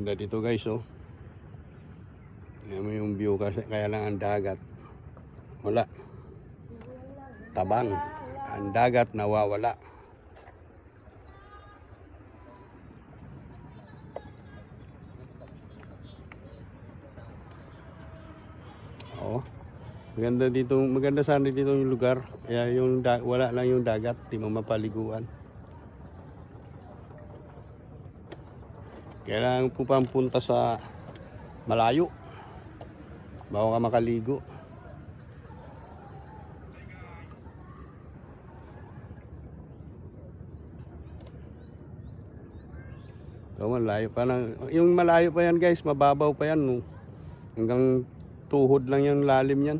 Ganda dito guys, oh. Tingnan mo yung view kasi kaya lang ang dagat. Wala. Tabang. Ang dagat nawawala. Oh. Maganda sana dito yung lugar. Kaya yung wala lang yung dagat, di mo mapaliguan. Kailangan po pampunta sa malayo bago ka makaligo. So, malayo pa lang. Yung malayo pa yan guys, mababaw pa yan. No? Hanggang tuhod lang yung lalim yan.